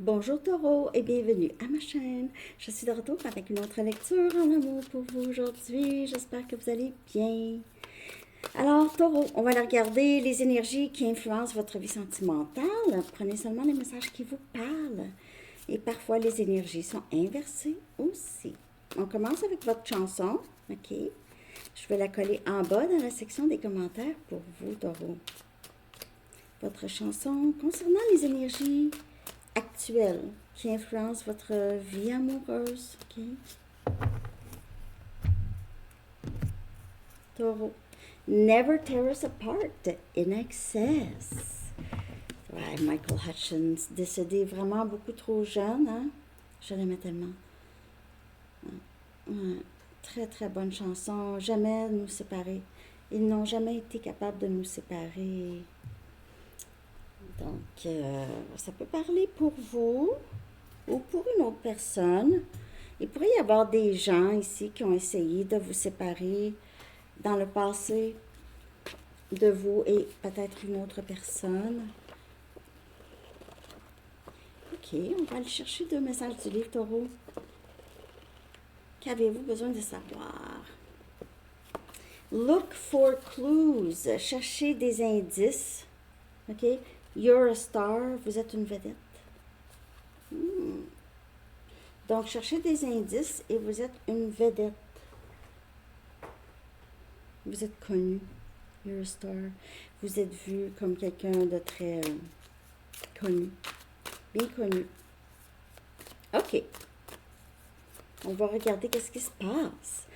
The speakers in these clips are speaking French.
Bonjour Taureau et bienvenue à ma chaîne. Je suis de retour avec une autre lecture en amour pour vous aujourd'hui. J'espère que vous allez bien. Alors Taureau, on va aller regarder les énergies qui influencent votre vie sentimentale. Prenez seulement les messages qui vous parlent. Et parfois les énergies sont inversées aussi. On commence avec votre chanson, ok? Je vais la coller en bas dans la section des commentaires pour vous Taureau. Votre chanson concernant les énergies actuelle qui influence votre vie amoureuse. Ok? Taureau. Never tear us apart in excess. Ouais, Michael Hutchins, décédé vraiment beaucoup trop jeune. Hein? Je l'aimais tellement. Ouais. Très, très bonne chanson. Jamais nous séparer. Ils n'ont jamais été capables de nous séparer. Donc, ça peut parler pour vous ou pour une autre personne. Il pourrait y avoir des gens ici qui ont essayé de vous séparer dans le passé de vous et peut-être une autre personne. Ok, on va aller chercher deux messages du livre Taureau. Qu'avez-vous besoin de savoir? Look for clues. Cherchez des indices. Ok? You're a star. Vous êtes une vedette. Donc, cherchez des indices et vous êtes une vedette. Vous êtes connu. You're a star. Vous êtes vu comme quelqu'un de très connu. Bien connu. OK. On va regarder qu'est-ce qui se passe.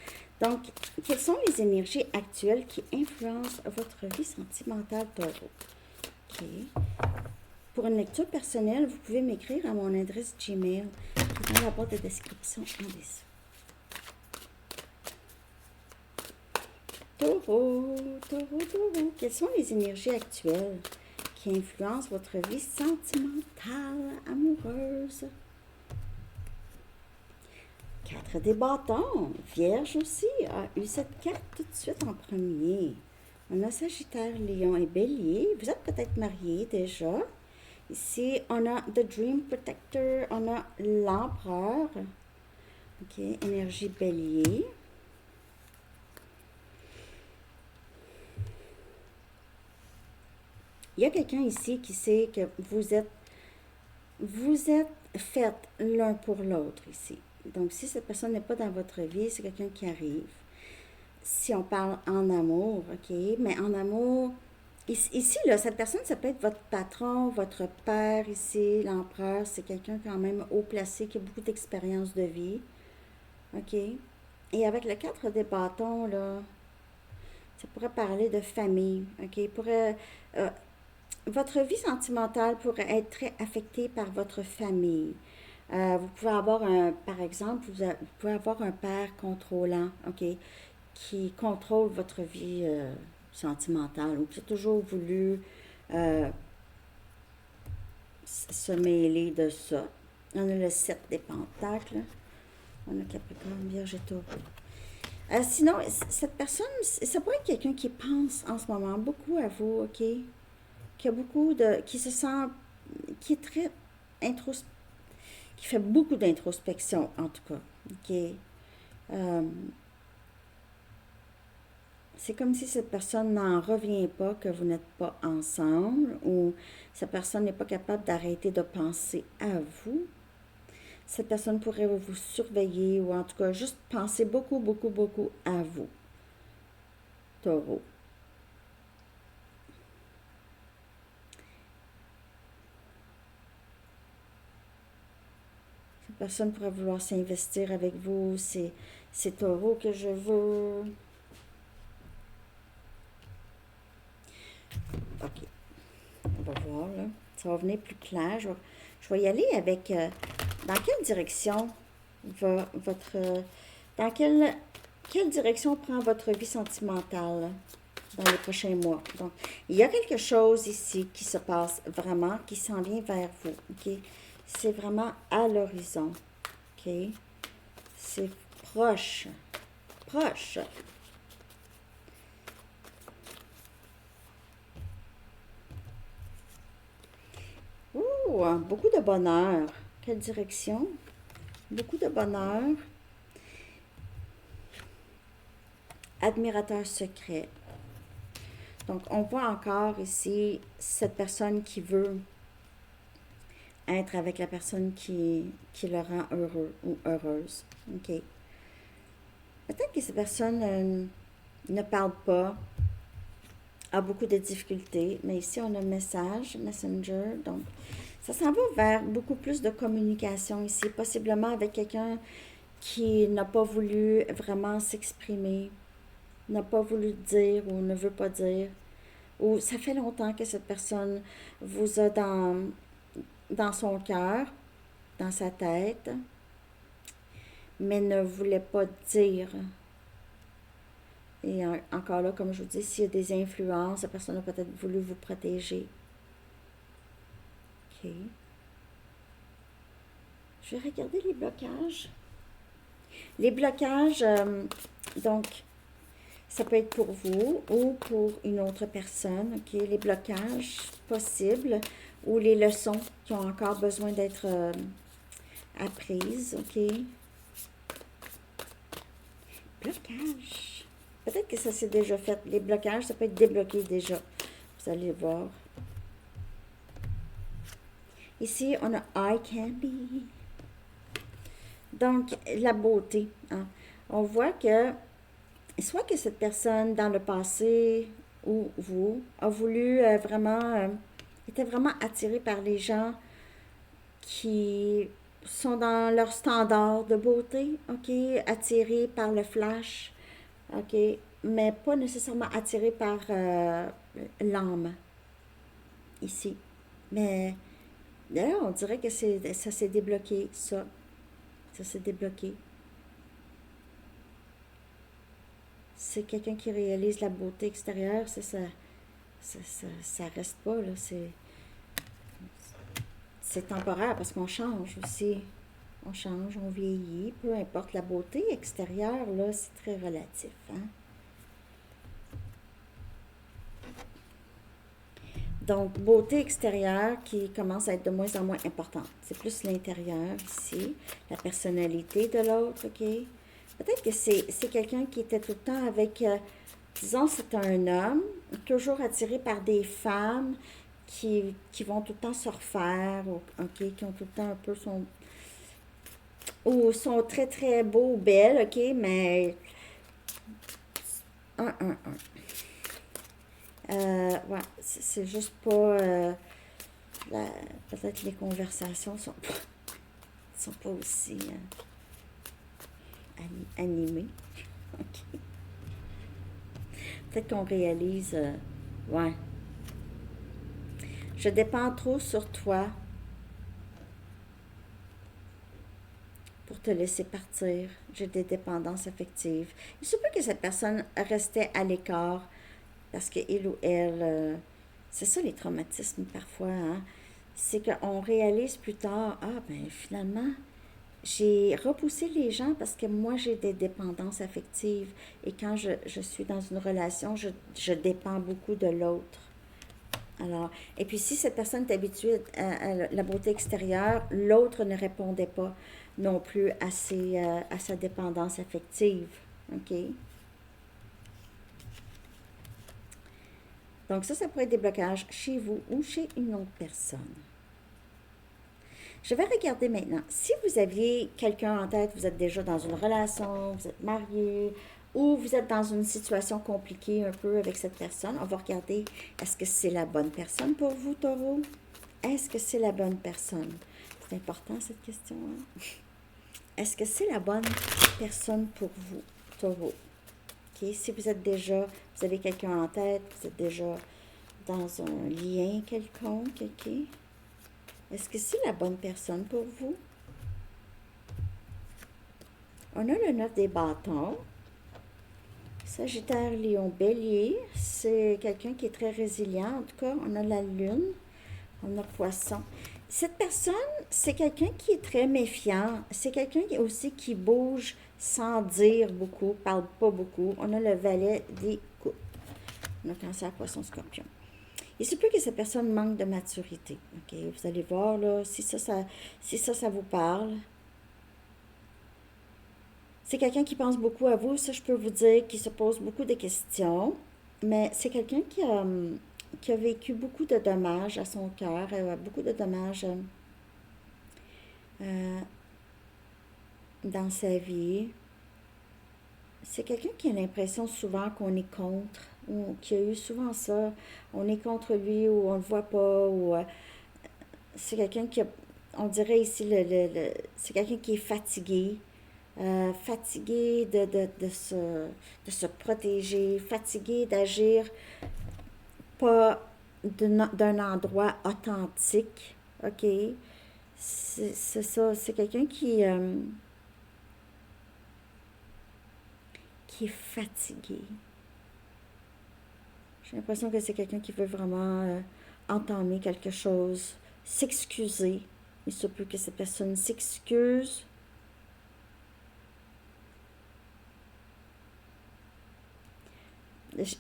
Donc, quelles sont les énergies actuelles qui influencent votre vie sentimentale, Taureau? OK. Pour une lecture personnelle, vous pouvez m'écrire à mon adresse Gmail qui est dans la boîte de description en dessous. Taureau, Taureau, Taureau. Quelles sont les énergies actuelles qui influencent votre vie sentimentale, amoureuse? 4 des bâtons. Vierge aussi a eu cette carte tout de suite en premier. On a Sagittaire, Lion et Bélier. Vous êtes peut-être mariés déjà. Ici, on a The Dream Protector. On a l'Empereur. OK, énergie Bélier. Il y a quelqu'un ici qui sait que vous êtes faits l'un pour l'autre ici. Donc, si cette personne n'est pas dans votre vie, c'est quelqu'un qui arrive. Si on parle en amour, OK, mais en amour, ici, là, cette personne, ça peut être votre patron, votre père ici, l'empereur, c'est quelqu'un quand même haut placé qui a beaucoup d'expérience de vie, OK. Et avec le 4 des bâtons, là, ça pourrait parler de famille, OK, votre vie sentimentale pourrait être très affectée par votre famille. Vous pouvez avoir par exemple, vous pouvez avoir un père contrôlant, OK, qui contrôle votre vie sentimentale ou qui a toujours voulu euh, se mêler de ça. On a le 7 des pentacles. On a Capricorne, Vierge et Taureau. Sinon, cette personne, ça pourrait être quelqu'un qui pense en ce moment beaucoup à vous, OK? Qui a beaucoup de. Qui se sent. Qui est très introspectif. Qui fait beaucoup d'introspection, en tout cas. OK? Euh, c'est comme si cette personne n'en revient pas que vous n'êtes pas ensemble ou cette personne n'est pas capable d'arrêter de penser à vous. Cette personne pourrait vous surveiller ou en tout cas juste penser beaucoup, beaucoup, beaucoup à vous. Taureau. Cette personne pourrait vouloir s'investir avec vous. C'est Taureau que je veux. OK. On va voir, là. Ça va venir plus clair. Je vais y aller avec... dans quelle direction va votre... dans quelle direction prend votre vie sentimentale dans les prochains mois? Donc, il y a quelque chose ici qui se passe vraiment, qui s'en vient vers vous. OK? C'est vraiment à l'horizon. OK? C'est proche. Proche. Ouh, Oh, beaucoup de bonheur. Quelle direction? Beaucoup de bonheur. Admirateur secret. Donc, on voit encore ici cette personne qui veut être avec la personne qui le rend heureux ou heureuse. OK. Peut-être que cette personne ne parle pas, a beaucoup de difficultés, mais ici on a message, messenger, donc ça s'en va vers beaucoup plus de communication ici, possiblement avec quelqu'un qui n'a pas voulu vraiment s'exprimer, n'a pas voulu dire ou ne veut pas dire, ou ça fait longtemps que cette personne vous a dans son cœur, dans sa tête, mais ne voulait pas dire. Et encore là, comme je vous dis, s'il y a des influences, la personne a peut-être voulu vous protéger. OK. Je vais regarder les blocages. Les blocages, donc, ça peut être pour vous ou pour une autre personne. OK. Les blocages possibles ou les leçons qui ont encore besoin d'être apprises. OK. Blocage. Peut-être que ça s'est déjà fait. Les blocages, ça peut être débloqué déjà. Vous allez voir. Ici, on a eye candy. Donc, la beauté. Hein. On voit que, soit que cette personne, dans le passé, ou vous, a voulu était vraiment attiré par les gens qui sont dans leur standard de beauté, OK? Attiré par le flash, OK? Mais pas nécessairement attiré par l'âme, ici. Mais là, on dirait que ça s'est débloqué, ça. Ça s'est débloqué. C'est quelqu'un qui réalise la beauté extérieure, ça reste pas, là. C'est temporaire parce qu'on change aussi. On change, on vieillit, peu importe la beauté extérieure, là, c'est très relatif, hein? Donc, beauté extérieure qui commence à être de moins en moins importante. C'est plus l'intérieur ici, la personnalité de l'autre, OK? Peut-être que c'est quelqu'un qui était tout le temps avec, disons, c'est un homme, toujours attiré par des femmes qui vont tout le temps se refaire, OK? Qui ont tout le temps un peu ou sont très, très beaux ou belles, OK? Mais, un. Ouais, c'est juste pas. Peut-être les conversations sont pas aussi animées. OK. Peut-être qu'on réalise. Ouais. Je dépends trop sur toi pour te laisser partir. J'ai des dépendances affectives. Il se peut que cette personne restait à l'écart parce qu'il ou elle, c'est ça les traumatismes parfois, hein? C'est qu'on réalise plus tard, ah ben finalement, j'ai repoussé les gens parce que moi j'ai des dépendances affectives et quand je suis dans une relation, je dépends beaucoup de l'autre. Alors, et puis si cette personne est habituée à la beauté extérieure, l'autre ne répondait pas non plus à sa dépendance affective. OK? Donc ça pourrait être des blocages chez vous ou chez une autre personne. Je vais regarder maintenant. Si vous aviez quelqu'un en tête, vous êtes déjà dans une relation, vous êtes marié, ou vous êtes dans une situation compliquée un peu avec cette personne, on va regarder, est-ce que c'est la bonne personne pour vous, Taureau? Est-ce que c'est la bonne personne? C'est important cette question, hein? Est-ce que c'est la bonne personne pour vous, Taureau? OK, si vous avez quelqu'un en tête, vous êtes déjà dans un lien quelconque, OK? Est-ce que c'est la bonne personne pour vous? On a le 9 des bâtons. Sagittaire, Lion, Bélier. C'est quelqu'un qui est très résilient. En tout cas, on a la Lune. On a Poisson. Cette personne, c'est quelqu'un qui est très méfiant. C'est quelqu'un aussi qui bouge sans dire beaucoup, parle pas beaucoup. On a le Valet des Coupes. On a Cancer, Poisson, Scorpion. Il se peut que cette personne manque de maturité. OK? Vous allez voir, là, si ça vous parle. C'est quelqu'un qui pense beaucoup à vous, ça je peux vous dire, qui se pose beaucoup de questions, mais c'est quelqu'un qui a vécu beaucoup de dommages à son cœur, beaucoup de dommages euh, dans sa vie. C'est quelqu'un qui a l'impression souvent qu'on est contre, ou qui a eu souvent ça, on est contre lui, ou on ne le voit pas, ou c'est quelqu'un qui a, on dirait ici, c'est quelqu'un qui est fatigué, fatigué de se protéger, fatigué d'agir pas d'un endroit authentique, OK? C'est ça, c'est quelqu'un qui est fatigué. J'ai l'impression que c'est quelqu'un qui veut vraiment entamer quelque chose, s'excuser. Il se peut que cette personne s'excuse.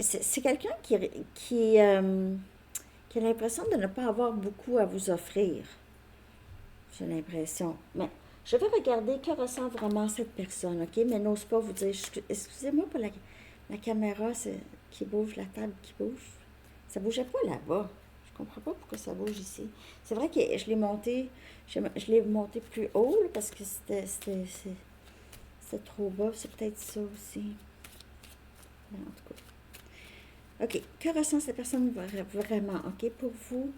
C'est quelqu'un qui a l'impression de ne pas avoir beaucoup à vous offrir. J'ai l'impression. Mais je vais regarder que ressent vraiment cette personne, OK? Mais n'ose pas vous dire, excusez-moi pour la caméra qui bouge, la table qui bouge. Ça bougeait pas là-bas. Je comprends pas pourquoi ça bouge ici. C'est vrai que je l'ai monté plus haut là, parce que c'était trop bas. C'est peut-être ça aussi. Mais en tout cas. OK. Que ressent cette personne vraiment, OK, pour vous,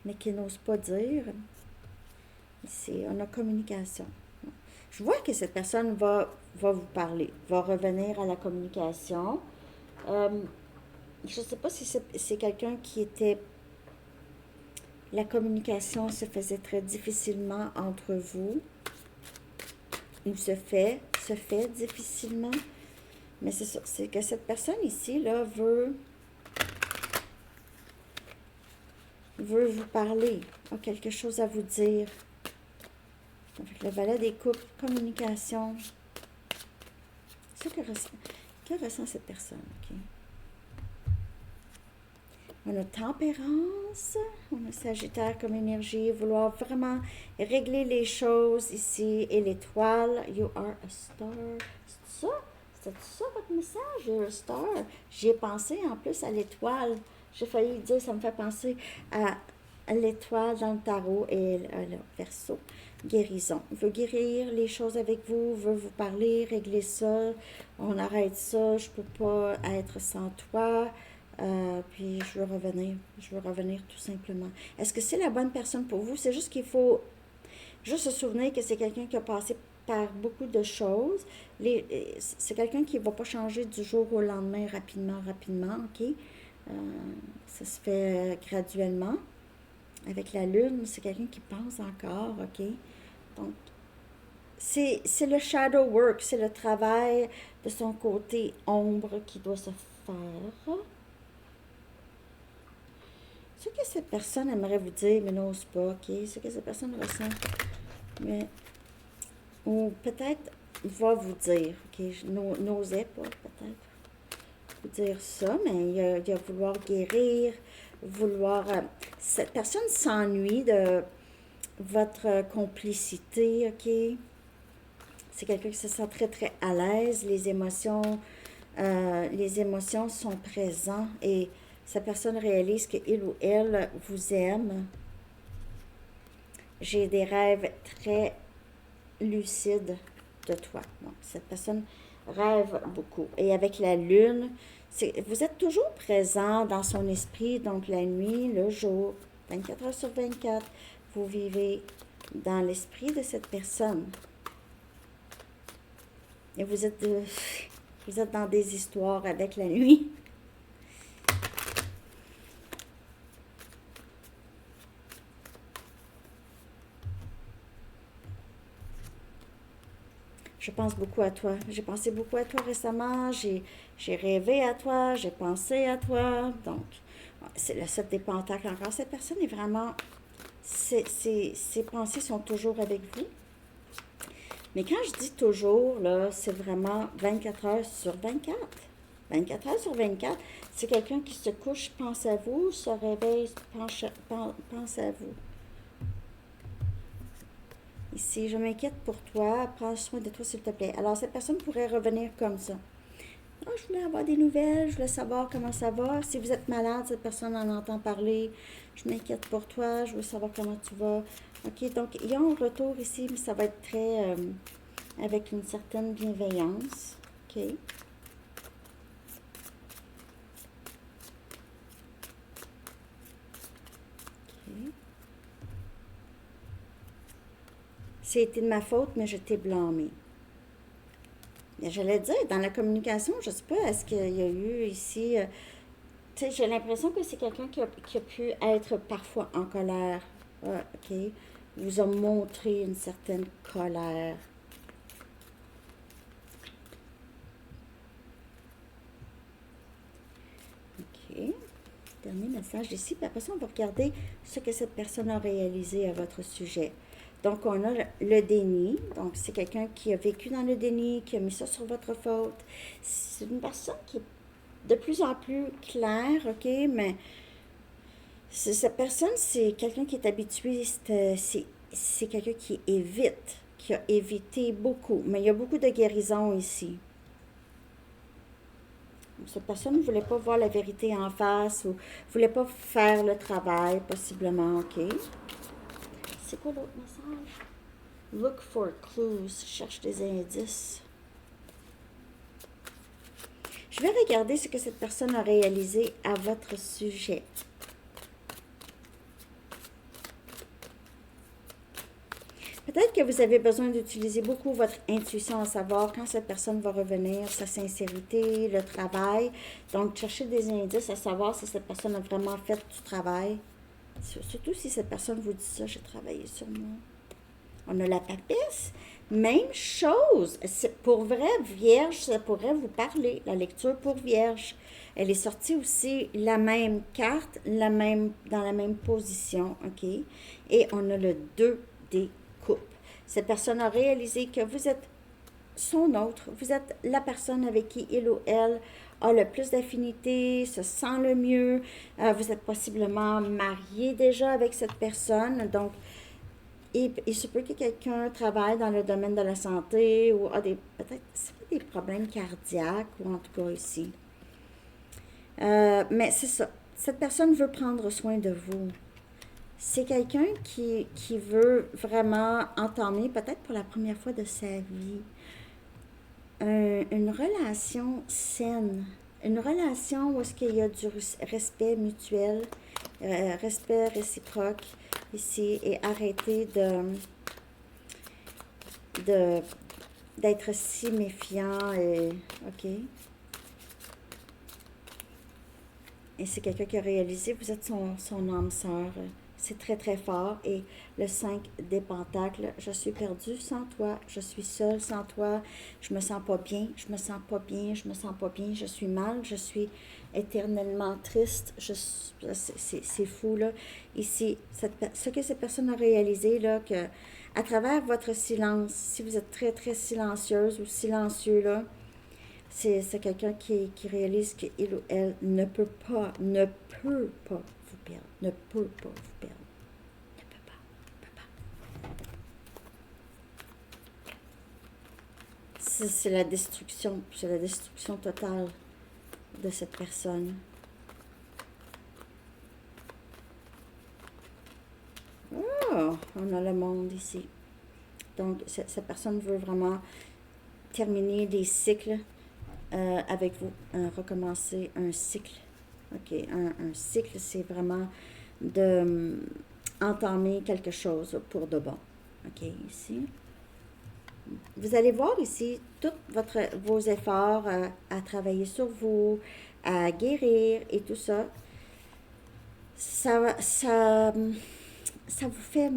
mais qui n'ose pas dire? Ici, on a communication. Je vois que cette personne va vous parler, va revenir à la communication. Je ne sais pas si c'est quelqu'un qui était... La communication se faisait très difficilement entre vous, ou se fait difficilement. Mais c'est ça, c'est que cette personne ici, là, veut vous parler, a quelque chose à vous dire. Avec le valet des coupes, communication. C'est ce que ressent cette personne, OK? On a tempérance, on a Sagittaire comme énergie, vouloir vraiment régler les choses ici. Et l'étoile, you are a star. C'est ça? C'est ça votre message? You're a star. J'y ai pensé en plus à l'étoile. J'ai failli dire, ça me fait penser à l'étoile dans le tarot et le Verseau. Guérison. Il veut guérir les choses avec vous, veut vous parler, régler ça. On arrête ça, je peux pas être sans toi. Puis je veux revenir tout simplement. Est-ce que c'est la bonne personne pour vous? C'est juste qu'il faut juste se souvenir que c'est quelqu'un qui a passé par beaucoup de choses. C'est quelqu'un qui ne va pas changer du jour au lendemain rapidement, OK? Ça se fait graduellement. Avec la lune, c'est quelqu'un qui pense encore, OK? Donc, c'est le shadow work, c'est le travail de son côté ombre qui doit se faire. Ce que cette personne aimerait vous dire, mais n'ose pas, OK? Ce que cette personne ressent, mais... Ou peut-être va vous dire, OK? Je n'osais pas, peut-être, vous dire ça, mais il y a vouloir guérir, vouloir... cette personne s'ennuie de votre complicité, OK? C'est quelqu'un qui se sent très, très à l'aise. Les émotions sont présentes et cette personne réalise qu'il ou elle vous aime. J'ai des rêves très lucides de toi. Donc, cette personne rêve beaucoup. Et avec la lune, vous êtes toujours présent dans son esprit, donc la nuit, le jour, 24 heures sur 24, vous vivez dans l'esprit de cette personne. Et vous êtes dans des histoires avec la nuit. Je pense beaucoup à toi. J'ai pensé beaucoup à toi récemment. J'ai rêvé à toi. J'ai pensé à toi. Donc, c'est le 7 des pentacles encore. Cette personne est vraiment... Ses pensées sont toujours avec vous. Mais quand je dis toujours, là, c'est vraiment 24 heures sur 24. 24 heures sur 24, c'est quelqu'un qui se couche, pense à vous, se réveille, pense à vous. Ici, je m'inquiète pour toi, prends soin de toi s'il te plaît. Alors, cette personne pourrait revenir comme ça. Ah, je voulais avoir des nouvelles, je voulais savoir comment ça va. Si vous êtes malade, cette personne en entend parler. Je m'inquiète pour toi, je veux savoir comment tu vas. OK, donc il y a un retour ici, mais ça va être très avec une certaine bienveillance. OK. OK. C'était de ma faute, mais je t'ai blâmé. J'allais dire, dans la communication, je ne sais pas, est-ce qu'il y a eu ici... tu sais, j'ai l'impression que c'est quelqu'un qui a pu être parfois en colère. Ah, OK. Vous a montré une certaine colère. OK. Dernier message ici. Puis après ça, on va regarder ce que cette personne a réalisé à votre sujet. Donc, on a le déni. Donc, c'est quelqu'un qui a vécu dans le déni, qui a mis ça sur votre faute. C'est une personne qui est de plus en plus claire, OK? Mais cette personne, c'est quelqu'un qui est habitué, c'est quelqu'un qui évite, qui a évité beaucoup. Mais il y a beaucoup de guérison ici. Cette personne ne voulait pas voir la vérité en face ou ne voulait pas faire le travail, possiblement, OK? C'est quoi l'autre message? Look for clues. Cherche des indices. Je vais regarder ce que cette personne a réalisé à votre sujet. Peut-être que vous avez besoin d'utiliser beaucoup votre intuition à savoir quand cette personne va revenir, sa sincérité, le travail. Donc, chercher des indices à savoir si cette personne a vraiment fait du travail. Surtout si cette personne vous dit ça, j'ai travaillé sur moi. On a la papesse. Même chose. Pour vrai, Vierge, ça pourrait vous parler. La lecture pour Vierge. Elle est sortie aussi la même carte, dans la même position. OK? Et on a le 2 des coupes. Cette personne a réalisé que vous êtes son autre. Vous êtes la personne avec qui il ou elle a le plus d'affinité, se sent le mieux. Vous êtes possiblement marié déjà avec cette personne. Donc, il se peut que quelqu'un travaille dans le domaine de la santé ou a peut-être des problèmes cardiaques ou en tout cas ici. Mais c'est ça. Cette personne veut prendre soin de vous. C'est quelqu'un qui veut vraiment entamer, peut-être pour la première fois de sa vie, une relation saine. Une relation où est-ce qu'il y a du respect mutuel, respect réciproque ici et arrêter d'être si méfiant et OK. Et c'est quelqu'un qui a réalisé, vous êtes son âme sœur. C'est très très fort. Et le 5 des pentacles, je suis perdue sans toi, je suis seule sans toi, je me sens pas bien, je me sens pas bien, je me sens pas bien, je suis mal, je suis éternellement triste. C'est fou là. Ici, ce que cette personne a réalisé là, que à travers votre silence, si vous êtes très très silencieuse ou silencieux là, c'est quelqu'un qui réalise qu'il ou elle ne peut pas vous perdre, ne peut pas vous perdre, ne peut pas, ne peut pas. C'est la destruction totale de cette personne. Oh, on a le monde ici. Donc, cette personne veut vraiment terminer des cycles avec vous, recommencer un cycle. OK, un cycle, c'est vraiment de entamer quelque chose pour de bon. OK, ici. Vous allez voir ici tous vos efforts à travailler sur vous, à guérir et tout ça. Ça vous fait,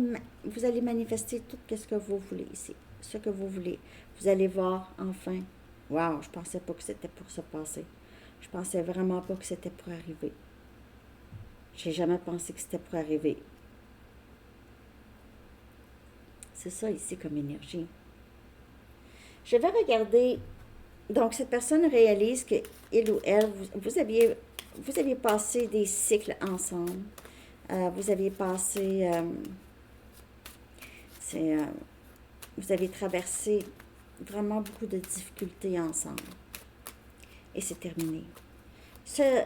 vous allez manifester tout ce que vous voulez ici, ce que vous voulez. Vous allez voir enfin. Wow, je pensais pas que c'était pour se passer. Je pensais vraiment pas que c'était pour arriver. J'ai jamais pensé que c'était pour arriver. C'est ça ici comme énergie. Je vais regarder. Donc, cette personne réalise qu'il il ou elle, vous aviez passé des cycles ensemble. Vous aviez passé, vous avez traversé vraiment beaucoup de difficultés ensemble. Et c'est terminé.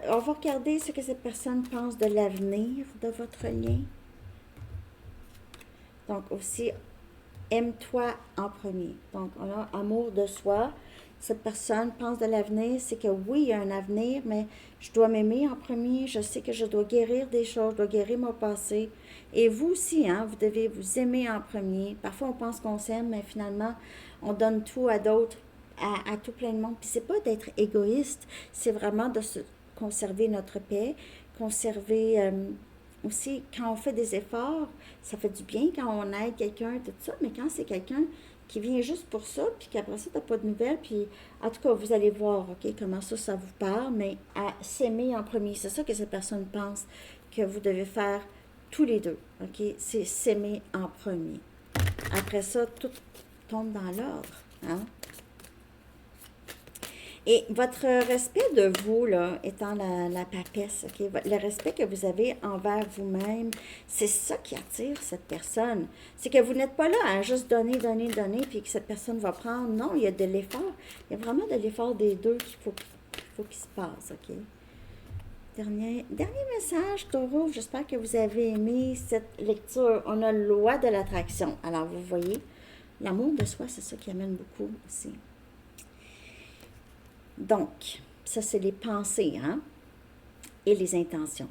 On va regarder ce que cette personne pense de l'avenir de votre lien. Donc aussi, aime-toi en premier. Donc on a amour de soi. Cette personne pense de l'avenir, c'est que oui, il y a un avenir, mais je dois m'aimer en premier. Je sais que je dois guérir des choses, je dois guérir mon passé. Et vous aussi, hein, vous devez vous aimer en premier. Parfois, on pense qu'on s'aime, mais finalement, on donne tout à d'autres, à tout plein de monde. Puis c'est pas d'être égoïste, c'est vraiment de se conserver notre paix, conserver aussi, quand on fait des efforts, ça fait du bien quand on aide quelqu'un, tout ça, mais quand c'est quelqu'un qui vient juste pour ça, puis qu'après ça, t'as pas de nouvelles, puis en tout cas, vous allez voir, OK, comment ça vous parle, mais à s'aimer en premier. C'est ça que cette personne pense que vous devez faire tous les deux, OK? C'est s'aimer en premier. Après ça, tout tombe dans l'ordre, hein? Et votre respect de vous, là, étant la papesse, OK? Le respect que vous avez envers vous-même, c'est ça qui attire cette personne. C'est que vous n'êtes pas là à juste donner, donner, donner, puis que cette personne va prendre. Non, il y a de l'effort. Il y a vraiment de l'effort des deux qu'il se passe, OK? Dernier message, Taureau. J'espère que vous avez aimé cette lecture. On a loi de l'attraction. Alors, vous voyez, l'amour de soi, c'est ça qui amène beaucoup aussi. Donc, ça, c'est les pensées, hein, et les intentions.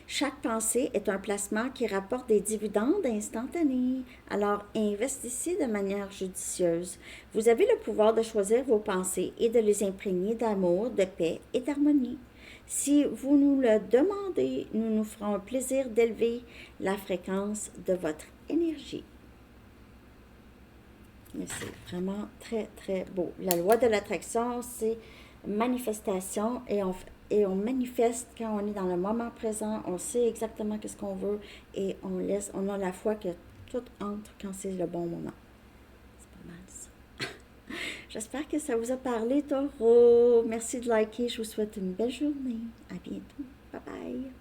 Chaque pensée est un placement qui rapporte des dividendes instantanés. Alors, investissez de manière judicieuse. Vous avez le pouvoir de choisir vos pensées et de les imprégner d'amour, de paix et d'harmonie. Si vous nous le demandez, nous nous ferons un plaisir d'élever la fréquence de votre énergie. C'est vraiment très, très beau. La loi de l'attraction, c'est manifestation et on manifeste quand on est dans le moment présent, on sait exactement qu'est-ce qu'on veut et on a la foi que tout entre quand c'est le bon moment. C'est pas mal ça. J'espère que ça vous a parlé, Taureau. Merci de liker. Je vous souhaite une belle journée. À bientôt. Bye bye.